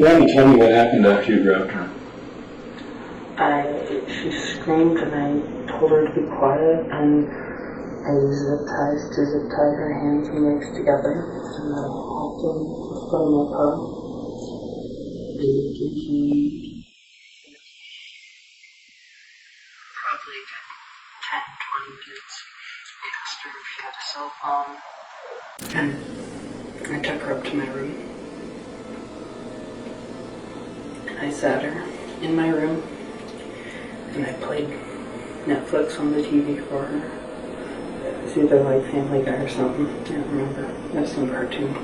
Why don't you tell me what happened after you grabbed her? She screamed and I told her to be quiet, and I used zip ties to zip tie her hands and legs together, and I helped them from my car. Probably 10, 20 minutes. I asked her if she had a cell phone, and I took her up to my room. And I sat her in my room, and I played Netflix on the TV for her. It was either like Family Guy or something. I don't remember. It was some cartoon.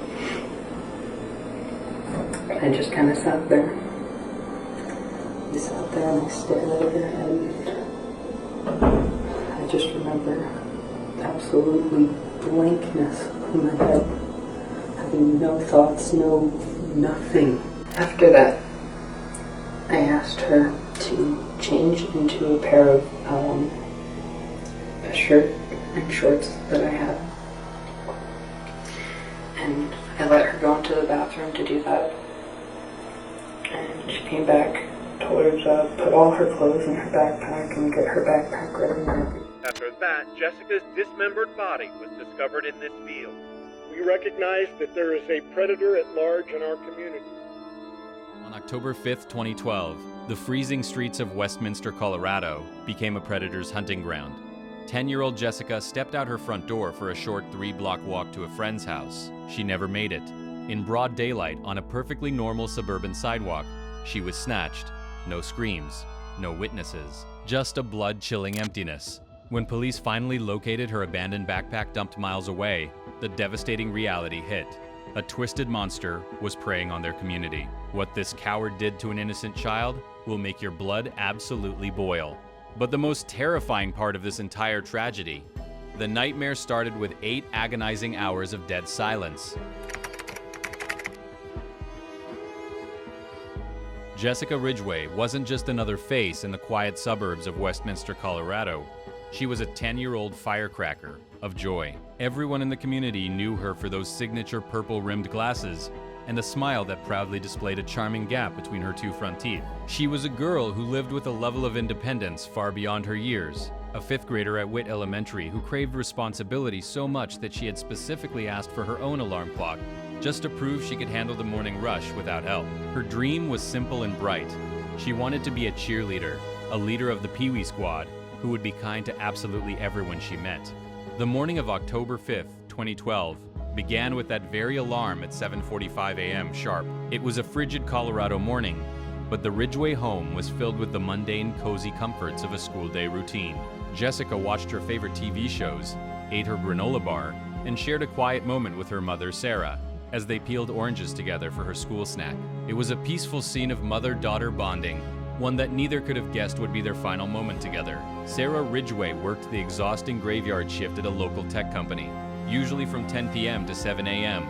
I just kind of sat there. I sat there and I stared at her, and I just remember absolutely blankness in my head. Having no thoughts, nothing. After that, I asked her to change into a pair of a shirt and shorts that I had, and I let her go into the bathroom to do that, and she came back, told her to put all her clothes in her backpack and get her backpack ready. After that, Jessica's dismembered body was discovered in this field. We recognize that there is a predator at large in our community. On October 5th, 2012, the freezing streets of Westminster, Colorado, became a predator's hunting ground. 10-year-old Jessica stepped out her front door for a short 3-block walk to a friend's house. She never made it. In broad daylight, on a perfectly normal suburban sidewalk, she was snatched. No screams, no witnesses, just a blood-chilling emptiness. When police finally located her abandoned backpack dumped miles away, the devastating reality hit. A twisted monster was preying on their community. What this coward did to an innocent child will make your blood absolutely boil. But the most terrifying part of this entire tragedy, the nightmare started with 8 agonizing hours of dead silence. Jessica Ridgeway wasn't just another face in the quiet suburbs of Westminster, Colorado. She was a 10-year-old firecracker of joy. Everyone in the community knew her for those signature purple-rimmed glasses and a smile that proudly displayed a charming gap between her 2 front teeth. She was a girl who lived with a level of independence far beyond her years, a 5th grader at Witt Elementary who craved responsibility so much that she had specifically asked for her own alarm clock, just to prove she could handle the morning rush without help. Her dream was simple and bright. She wanted to be a cheerleader, a leader of the Pee Wee Squad, who would be kind to absolutely everyone she met. The morning of October 5th, 2012, began with that very alarm at 7:45 a.m. sharp. It was a frigid Colorado morning, but the Ridgeway home was filled with the mundane, cozy comforts of a school day routine. Jessica watched her favorite TV shows, ate her granola bar, and shared a quiet moment with her mother, Sarah, as they peeled oranges together for her school snack. It was a peaceful scene of mother-daughter bonding, one that neither could have guessed would be their final moment together. Sarah Ridgeway worked the exhausting graveyard shift at a local tech company, usually from 10 p.m. to 7 a.m.,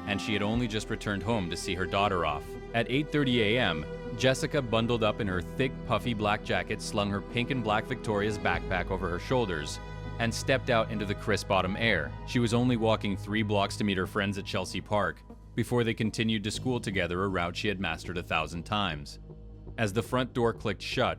and she had only just returned home to see her daughter off. At 8:30 a.m., Jessica bundled up in her thick, puffy black jacket, slung her pink and black Victoria's backpack over her shoulders, and stepped out into the crisp autumn air. She was only walking 3 blocks to meet her friends at Chelsea Park, before they continued to school together, a route she had mastered 1,000 times. As the front door clicked shut,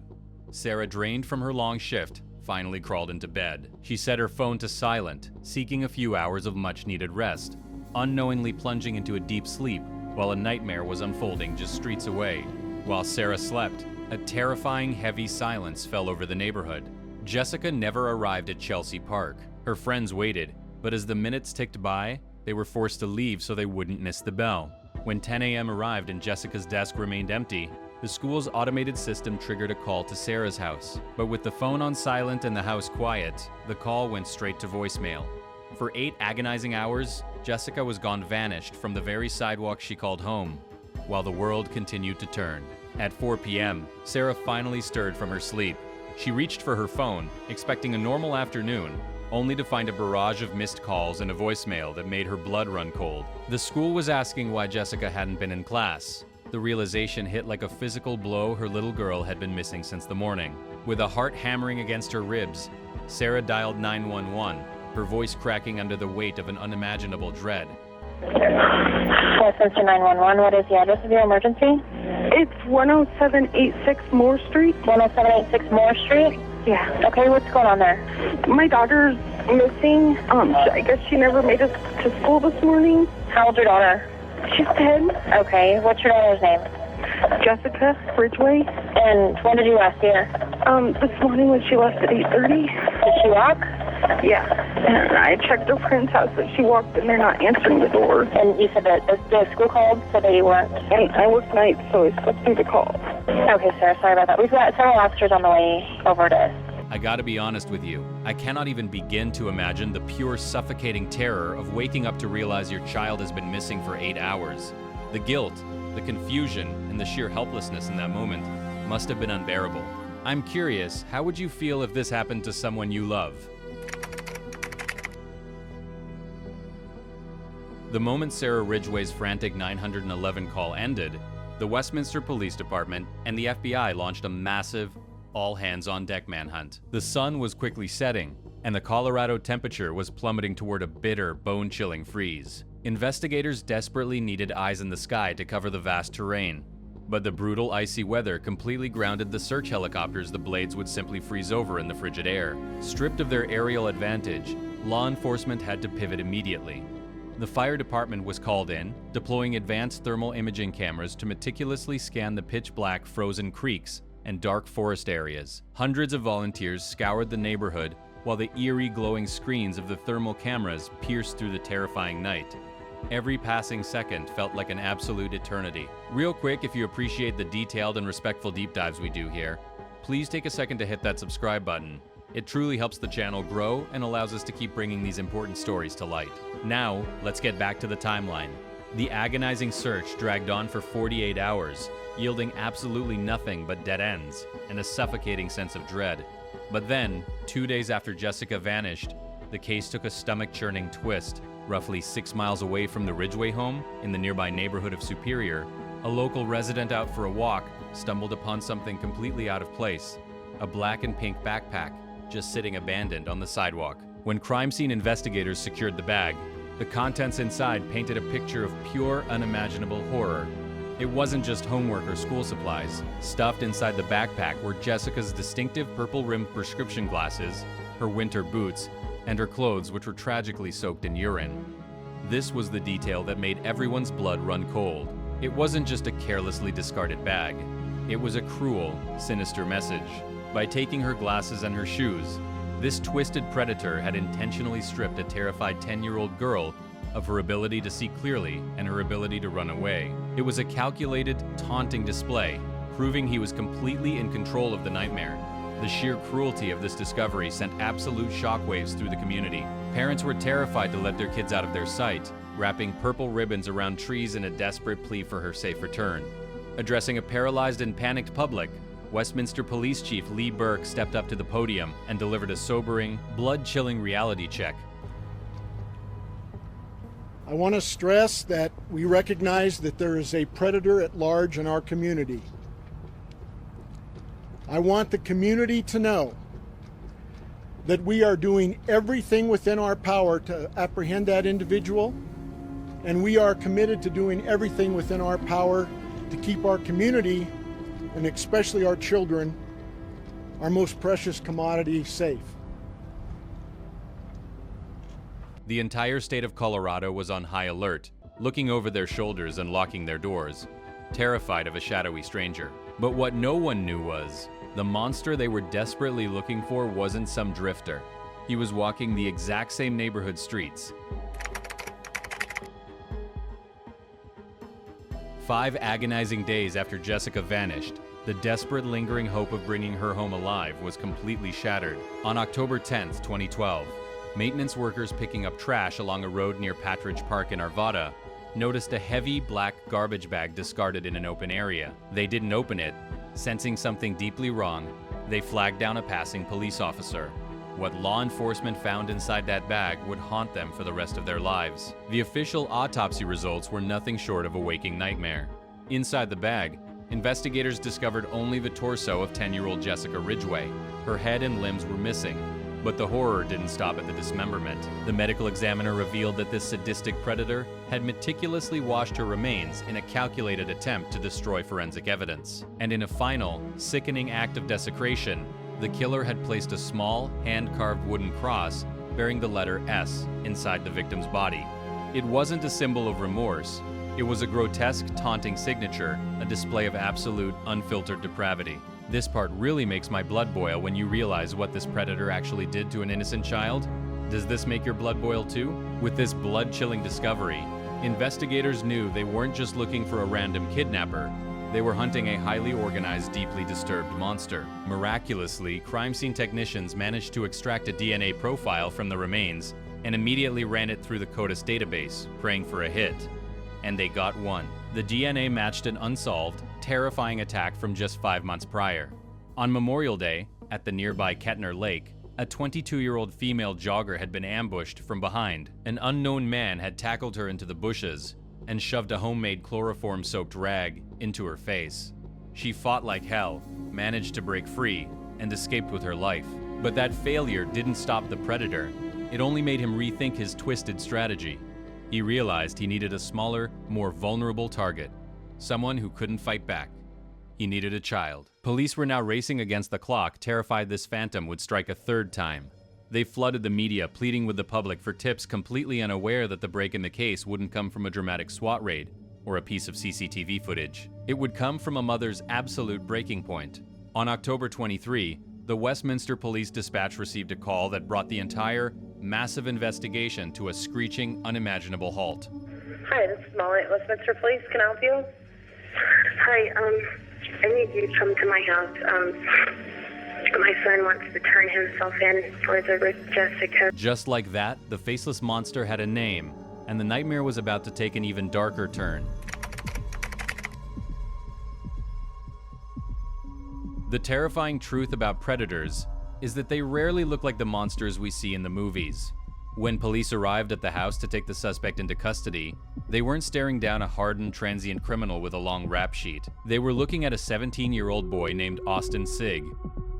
Sarah, drained from her long shift, finally crawled into bed. She set her phone to silent, seeking a few hours of much-needed rest, unknowingly plunging into a deep sleep while a nightmare was unfolding just streets away. While Sarah slept, a terrifying, heavy silence fell over the neighborhood. Jessica never arrived at Chelsea Park. Her friends waited, but as the minutes ticked by, they were forced to leave so they wouldn't miss the bell. When 10 a.m. arrived and Jessica's desk remained empty, the school's automated system triggered a call to Sarah's house. But with the phone on silent and the house quiet, the call went straight to voicemail. For 8 agonizing hours, Jessica was gone, vanished from the very sidewalk she called home, while the world continued to turn. At 4 p.m., Sarah finally stirred from her sleep. She reached for her phone, expecting a normal afternoon, only to find a barrage of missed calls and a voicemail that made her blood run cold. The school was asking why Jessica hadn't been in class. The realization hit like a physical blow. Her little girl had been missing since the morning. With a heart hammering against her ribs, Sarah dialed 911, her voice cracking under the weight of an unimaginable dread. Westminster 911, what is the address of your emergency? It's 10786 Moore Street. 10786 Moore Street? Yeah. Okay, what's going on there? My daughter's missing. I guess she never made it to school this morning. How old's your daughter? She's 10. Okay, what's your daughter's name? Jessica Ridgeway. And when did you last see her? This morning when she left at 8:30. Did she walk? Yeah. And I checked her friend's house, but she walked in there not answering the door. And you said that the school called, so they weren't... And I work nights, so I slept through the call. Okay, sir, sorry about that. We've got several officers on the way over to... I gotta be honest with you, I cannot even begin to imagine the pure suffocating terror of waking up to realize your child has been missing for 8 hours. The guilt, the confusion, and the sheer helplessness in that moment must have been unbearable. I'm curious, how would you feel if this happened to someone you love? The moment Sarah Ridgway's frantic 911 call ended, the Westminster Police Department and the FBI launched a massive, all-hands-on-deck manhunt. The sun was quickly setting, and the Colorado temperature was plummeting toward a bitter, bone-chilling freeze. Investigators desperately needed eyes in the sky to cover the vast terrain, but the brutal, icy weather completely grounded the search helicopters the blades would simply freeze over in the frigid air. Stripped of their aerial advantage, law enforcement had to pivot immediately. The fire department was called in, deploying advanced thermal imaging cameras to meticulously scan the pitch-black frozen creeks and dark forest areas. Hundreds of volunteers scoured the neighborhood while the eerie glowing screens of the thermal cameras pierced through the terrifying night. Every passing second felt like an absolute eternity. Real quick, if you appreciate the detailed and respectful deep dives we do here, please take a second to hit that subscribe button. It truly helps the channel grow and allows us to keep bringing these important stories to light. Now, let's get back to the timeline. The agonizing search dragged on for 48 hours, yielding absolutely nothing but dead ends and a suffocating sense of dread. But then, 2 days after Jessica vanished, the case took a stomach-churning twist. Roughly 6 miles away from the Ridgway home, in the nearby neighborhood of Superior, a local resident out for a walk stumbled upon something completely out of place: a black and pink backpack just sitting abandoned on the sidewalk. When crime scene investigators secured the bag, the contents inside painted a picture of pure, unimaginable horror. It wasn't just homework or school supplies. Stuffed inside the backpack were Jessica's distinctive purple-rimmed prescription glasses, her winter boots, and her clothes, which were tragically soaked in urine. This was the detail that made everyone's blood run cold. It wasn't just a carelessly discarded bag. It was a cruel, sinister message. By taking her glasses and her shoes, this twisted predator had intentionally stripped a terrified 10-year-old girl of her ability to see clearly and her ability to run away. It was a calculated, taunting display, proving he was completely in control of the nightmare. The sheer cruelty of this discovery sent absolute shockwaves through the community. Parents were terrified to let their kids out of their sight, wrapping purple ribbons around trees in a desperate plea for her safe return. Addressing a paralyzed and panicked public, Westminster Police Chief Lee Burke stepped up to the podium and delivered a sobering, blood-chilling reality check. I want to stress that we recognize that there is a predator at large in our community. I want the community to know that we are doing everything within our power to apprehend that individual, and we are committed to doing everything within our power to keep our community, and especially our children, our most precious commodity, safe. The entire state of Colorado was on high alert, looking over their shoulders and locking their doors, terrified of a shadowy stranger. But what no one knew was, the monster they were desperately looking for wasn't some drifter. He was walking the exact same neighborhood streets. 5 agonizing days after Jessica vanished, the desperate, lingering hope of bringing her home alive was completely shattered. On October 10th, 2012, maintenance workers picking up trash along a road near Patridge Park in Arvada noticed a heavy black garbage bag discarded in an open area. They didn't open it. Sensing something deeply wrong, they flagged down a passing police officer. What law enforcement found inside that bag would haunt them for the rest of their lives. The official autopsy results were nothing short of a waking nightmare. Inside the bag, investigators discovered only the torso of 10-year-old Jessica Ridgeway. Her head and limbs were missing, But the horror didn't stop at the dismemberment. The medical examiner revealed that this sadistic predator had meticulously washed her remains in a calculated attempt to destroy forensic evidence. And in a final, sickening act of desecration, the killer had placed a small, hand-carved wooden cross bearing the letter S inside the victim's body. It wasn't a symbol of remorse. It was a grotesque, taunting signature, a display of absolute, unfiltered depravity. This part really makes my blood boil when you realize what this predator actually did to an innocent child. Does this make your blood boil too? With this blood-chilling discovery, investigators knew they weren't just looking for a random kidnapper. They were hunting a highly organized, deeply disturbed monster. Miraculously, crime scene technicians managed to extract a DNA profile from the remains and immediately ran it through the CODIS database, praying for a hit. And they got one. The DNA matched an unsolved, terrifying attack from just 5 months prior. On Memorial Day, at the nearby Kettner Lake, a 22-year-old female jogger had been ambushed from behind. An unknown man had tackled her into the bushes and shoved a homemade chloroform-soaked rag into her face. She fought like hell, managed to break free, and escaped with her life. But that failure didn't stop the predator. It only made him rethink his twisted strategy. He realized he needed a smaller, more vulnerable target, someone who couldn't fight back. He needed a child. Police were now racing against the clock, terrified this phantom would strike a third time. They flooded the media, pleading with the public for tips, completely unaware that the break in the case wouldn't come from a dramatic SWAT raid or a piece of CCTV footage. It would come from a mother's absolute breaking point. On October 23, the Westminster Police Dispatch received a call that brought the entire massive investigation to a screeching, unimaginable halt. Hi, this is Molly at Westminster Police. Can I help you? Hi, I need you to come to my house. My son wants to turn himself in for the Jessica. Just like that, the faceless monster had a name, and the nightmare was about to take an even darker turn. The terrifying truth about predators is that they rarely look like the monsters we see in the movies. When police arrived at the house to take the suspect into custody, they weren't staring down a hardened, transient criminal with a long rap sheet. They were looking at a 17-year-old boy named Austin Sigg.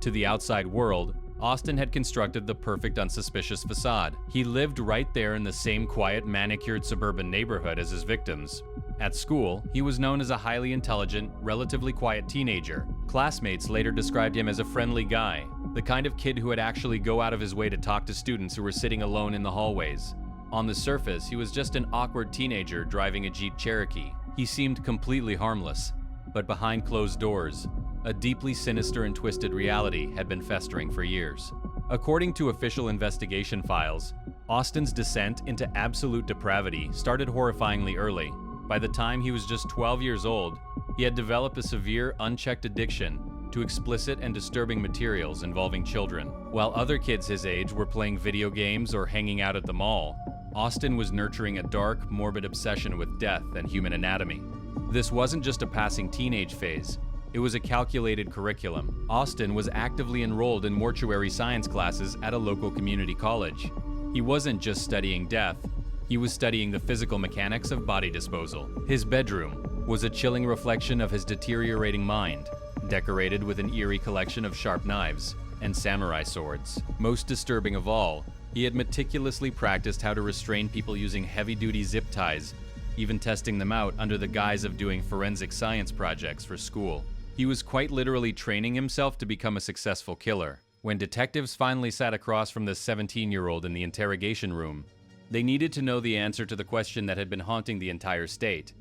To the outside world, Austin had constructed the perfect unsuspicious facade. He lived right there in the same quiet, manicured suburban neighborhood as his victims. At school, he was known as a highly intelligent, relatively quiet teenager. Classmates later described him as a friendly guy, the kind of kid who would actually go out of his way to talk to students who were sitting alone in the hallways. On the surface, he was just an awkward teenager driving a Jeep Cherokee. He seemed completely harmless, but behind closed doors, a deeply sinister and twisted reality had been festering for years. According to official investigation files, Austin's descent into absolute depravity started horrifyingly early. By the time he was just 12 years old, he had developed a severe, unchecked addiction to explicit and disturbing materials involving children. While other kids his age were playing video games or hanging out at the mall, Austin was nurturing a dark, morbid obsession with death and human anatomy. This wasn't just a passing teenage phase. It was a calculated curriculum. Austin was actively enrolled in mortuary science classes at a local community college. He wasn't just studying death, he was studying the physical mechanics of body disposal. His bedroom was a chilling reflection of his deteriorating mind, decorated with an eerie collection of sharp knives and samurai swords. Most disturbing of all, he had meticulously practiced how to restrain people using heavy-duty zip ties, even testing them out under the guise of doing forensic science projects for school. He was quite literally training himself to become a successful killer. When detectives finally sat across from this 17-year-old in the interrogation room, they needed to know the answer to the question that had been haunting the entire state.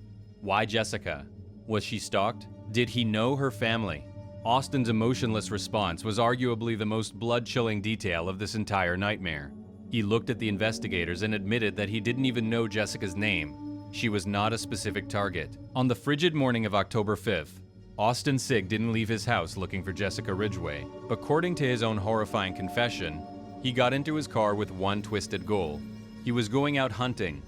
Why Jessica? Was she stalked? Did he know her family? Austin's emotionless response was arguably the most blood-chilling detail of this entire nightmare. He looked at the investigators and admitted that he didn't even know Jessica's name. She was not a specific target. On the frigid morning of October 5th, Austin Sigg didn't leave his house looking for Jessica Ridgeway. According to his own horrifying confession, he got into his car with one twisted goal. He was going out hunting.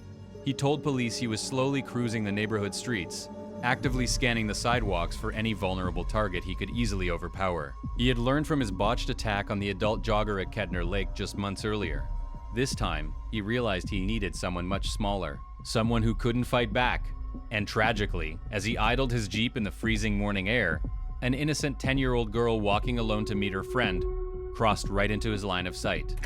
He told police he was slowly cruising the neighborhood streets, actively scanning the sidewalks for any vulnerable target he could easily overpower. He had learned from his botched attack on the adult jogger at Kettner Lake just months earlier. This time, he realized he needed someone much smaller, someone who couldn't fight back. And tragically, as he idled his Jeep in the freezing morning air, an innocent 10-year-old girl walking alone to meet her friend crossed right into his line of sight.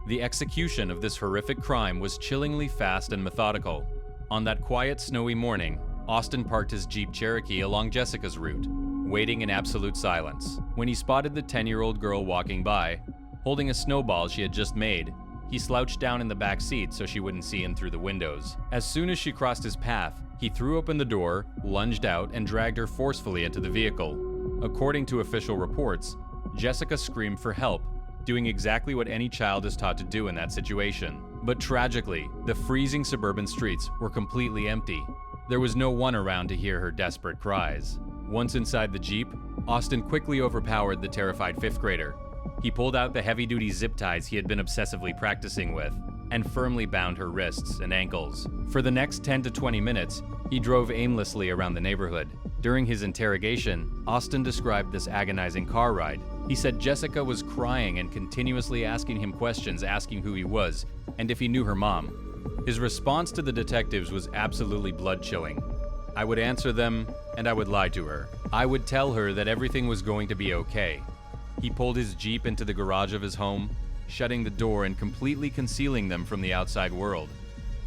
The execution of this horrific crime was chillingly fast and methodical. On that quiet, snowy morning, Austin parked his Jeep Cherokee along Jessica's route, waiting in absolute silence. When he spotted the 10-year-old girl walking by, holding a snowball she had just made, he slouched down in the back seat so she wouldn't see him through the windows. As soon as she crossed his path, he threw open the door, lunged out, and dragged her forcefully into the vehicle. According to official reports, Jessica screamed for help, doing exactly what any child is taught to do in that situation. But tragically, the freezing suburban streets were completely empty. There was no one around to hear her desperate cries. Once inside the Jeep, Austin quickly overpowered the terrified 5th grader. He pulled out the heavy-duty zip ties he had been obsessively practicing with, and firmly bound her wrists and ankles. For the next 10 to 20 minutes, he drove aimlessly around the neighborhood. During his interrogation, Austin described this agonizing car ride. He said Jessica was crying and continuously asking him questions, asking who he was, and if he knew her mom. His response to the detectives was absolutely blood-chilling. I would answer them, and I would lie to her. I would tell her that everything was going to be okay. He pulled his Jeep into the garage of his home, shutting the door and completely concealing them from the outside world.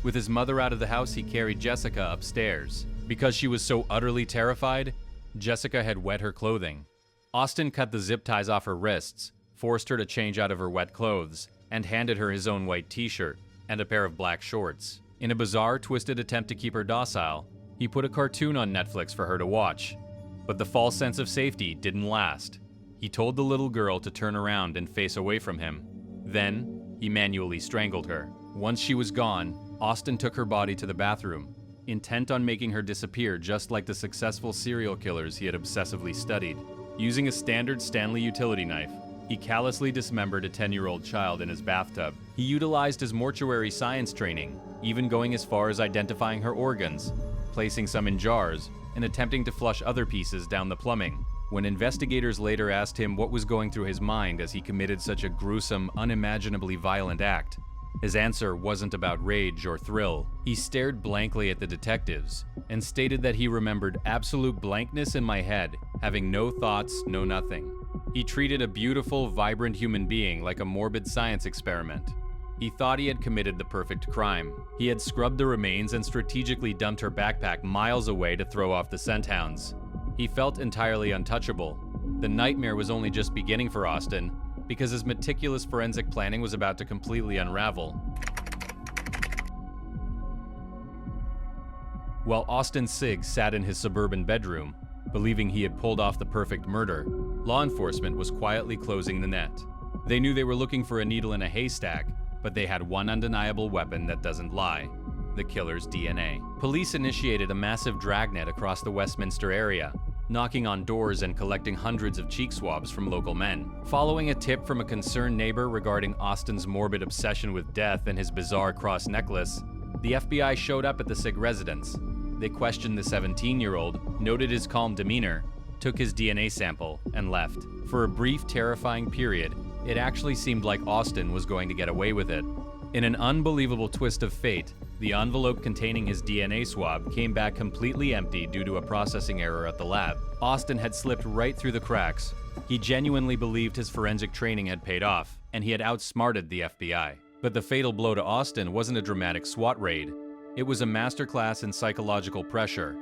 With his mother out of the house, he carried Jessica upstairs. Because she was so utterly terrified, Jessica had wet her clothing. Austin cut the zip ties off her wrists, forced her to change out of her wet clothes, and handed her his own white t-shirt and a pair of black shorts. In a bizarre, twisted attempt to keep her docile, he put a cartoon on Netflix for her to watch. But the false sense of safety didn't last. He told the little girl to turn around and face away from him. Then, he manually strangled her. Once she was gone, Austin took her body to the bathroom, intent on making her disappear just like the successful serial killers he had obsessively studied. Using a standard Stanley utility knife, he callously dismembered a 10-year-old child in his bathtub. He utilized his mortuary science training, even going as far as identifying her organs, placing some in jars, and attempting to flush other pieces down the plumbing. When investigators later asked him what was going through his mind as he committed such a gruesome, unimaginably violent act, his answer wasn't about rage or thrill. He stared blankly at the detectives and stated that he remembered absolute blankness in my head, having no thoughts, no nothing. He treated a beautiful, vibrant human being like a morbid science experiment. He thought he had committed the perfect crime. He had scrubbed the remains and strategically dumped her backpack miles away to throw off the scent hounds. He felt entirely untouchable. The nightmare was only just beginning for Austin, because his meticulous forensic planning was about to completely unravel. While Austin Sigg sat in his suburban bedroom, believing he had pulled off the perfect murder, law enforcement was quietly closing the net. They knew they were looking for a needle in a haystack, but they had one undeniable weapon that doesn't lie: the killer's DNA. Police initiated a massive dragnet across the Westminster area, knocking on doors and collecting hundreds of cheek swabs from local men. Following a tip from a concerned neighbor regarding Austin's morbid obsession with death and his bizarre cross necklace, the FBI showed up at the Sigg residence. They questioned the 17-year-old, noted his calm demeanor, took his DNA sample, and left. For a brief, terrifying period, it actually seemed like Austin was going to get away with it. In an unbelievable twist of fate, the envelope containing his DNA swab came back completely empty due to a processing error at the lab. Austin had slipped right through the cracks. He genuinely believed his forensic training had paid off, and he had outsmarted the FBI. But the fatal blow to Austin wasn't a dramatic SWAT raid. It was a masterclass in psychological pressure.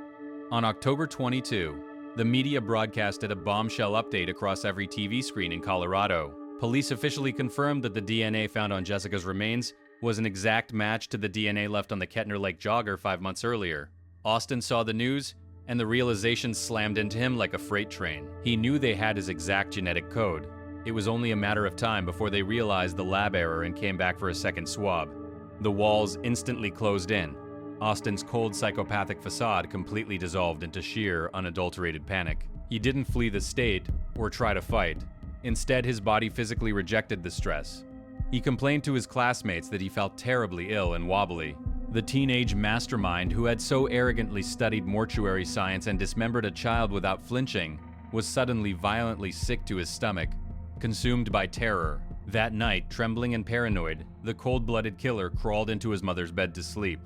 On October 22, the media broadcasted a bombshell update across every TV screen in Colorado. Police officially confirmed that the DNA found on Jessica's remains was an exact match to the DNA left on the Kettner Lake jogger 5 months earlier. Austin saw the news, and the realization slammed into him like a freight train. He knew they had his exact genetic code. It was only a matter of time before they realized the lab error and came back for a second swab. The walls instantly closed in. Austin's cold psychopathic facade completely dissolved into sheer, unadulterated panic. He didn't flee the state or try to fight. Instead, his body physically rejected the stress. He complained to his classmates that he felt terribly ill and wobbly. The teenage mastermind who had so arrogantly studied mortuary science and dismembered a child without flinching was suddenly violently sick to his stomach, consumed by terror. That night, trembling and paranoid, the cold-blooded killer crawled into his mother's bed to sleep.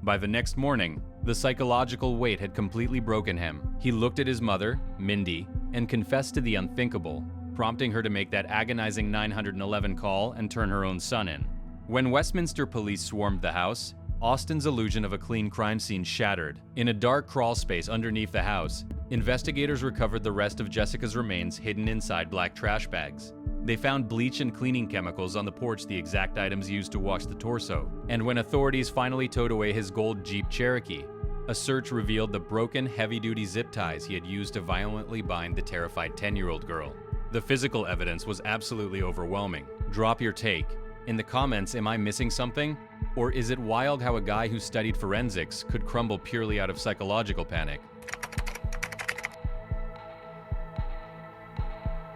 By the next morning, the psychological weight had completely broken him. He looked at his mother, Mindy, and confessed to the unthinkable, prompting her to make that agonizing 911 call and turn her own son in. When Westminster police swarmed the house, Austin's illusion of a clean crime scene shattered. In a dark crawl space underneath the house, investigators recovered the rest of Jessica's remains hidden inside black trash bags. They found bleach and cleaning chemicals on the porch, the exact items used to wash the torso. And when authorities finally towed away his gold Jeep Cherokee, a search revealed the broken, heavy-duty zip ties he had used to violently bind the terrified 10-year-old girl. The physical evidence was absolutely overwhelming. Drop your take. In the comments, am I missing something? Or is it wild how a guy who studied forensics could crumble purely out of psychological panic?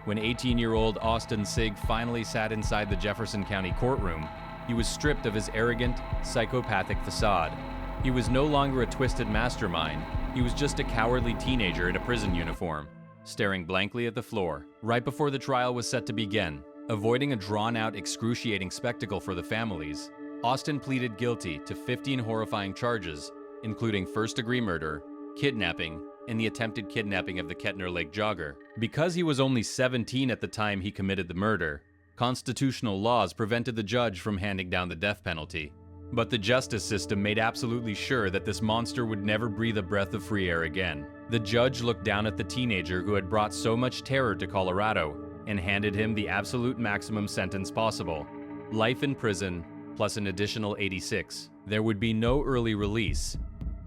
When 18-year-old Austin Sigg finally sat inside the Jefferson County courtroom, he was stripped of his arrogant, psychopathic facade. He was no longer a twisted mastermind. He was just a cowardly teenager in a prison uniform, staring blankly at the floor. Right before the trial was set to begin, avoiding a drawn-out, excruciating spectacle for the families, Austin pleaded guilty to 15 horrifying charges, including first-degree murder, kidnapping, and the attempted kidnapping of the Kettner Lake jogger. Because he was only 17 at the time he committed the murder, constitutional laws prevented the judge from handing down the death penalty. But the justice system made absolutely sure that this monster would never breathe a breath of free air again. The judge looked down at the teenager who had brought so much terror to Colorado and handed him the absolute maximum sentence possible: life in prison plus an additional 86. There would be no early release.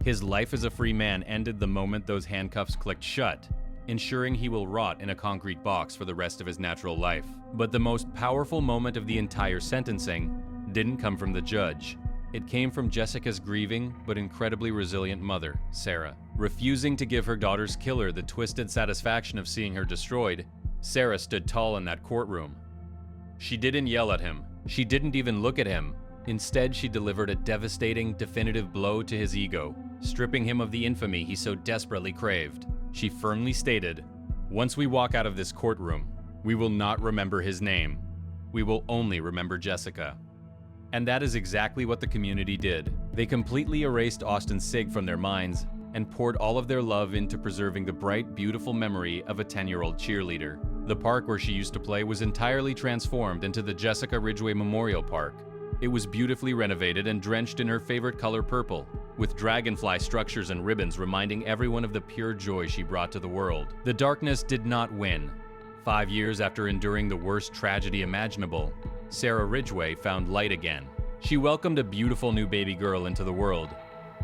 His life as a free man ended the moment those handcuffs clicked shut, ensuring he will rot in a concrete box for the rest of his natural life. But the most powerful moment of the entire sentencing didn't come from the judge. It came from Jessica's grieving but incredibly resilient mother, Sarah. Refusing to give her daughter's killer the twisted satisfaction of seeing her destroyed, Sarah stood tall in that courtroom. She didn't yell at him. She didn't even look at him. Instead, she delivered a devastating, definitive blow to his ego, stripping him of the infamy he so desperately craved. She firmly stated, "Once we walk out of this courtroom, we will not remember his name. We will only remember Jessica." And that is exactly what the community did. They completely erased Austin Sigg from their minds and poured all of their love into preserving the bright, beautiful memory of a 10-year-old cheerleader. The park where she used to play was entirely transformed into the Jessica Ridgeway Memorial Park. It was beautifully renovated and drenched in her favorite color, purple, with dragonfly structures and ribbons reminding everyone of the pure joy she brought to the world. The darkness did not win. 5 years after enduring the worst tragedy imaginable, Sarah Ridgeway found light again. She welcomed a beautiful new baby girl into the world.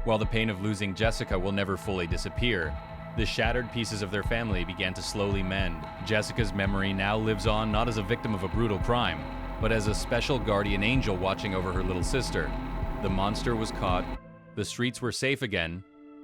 While the pain of losing Jessica will never fully disappear, the shattered pieces of their family began to slowly mend. Jessica's memory now lives on not as a victim of a brutal crime, but as a special guardian angel watching over her little sister. The monster was caught, the streets were safe again,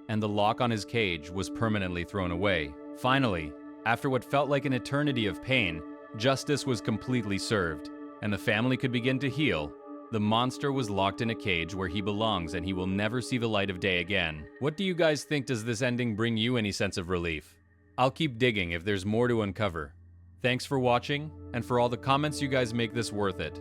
and the lock on his cage was permanently thrown away. Finally, after what felt like an eternity of pain, justice was completely served, and the family could begin to heal. The monster was locked in a cage where he belongs, and he will never see the light of day again. What do you guys think? Does this ending bring you any sense of relief? I'll keep digging if there's more to uncover. Thanks for watching, and for all the comments you guys make this worth it.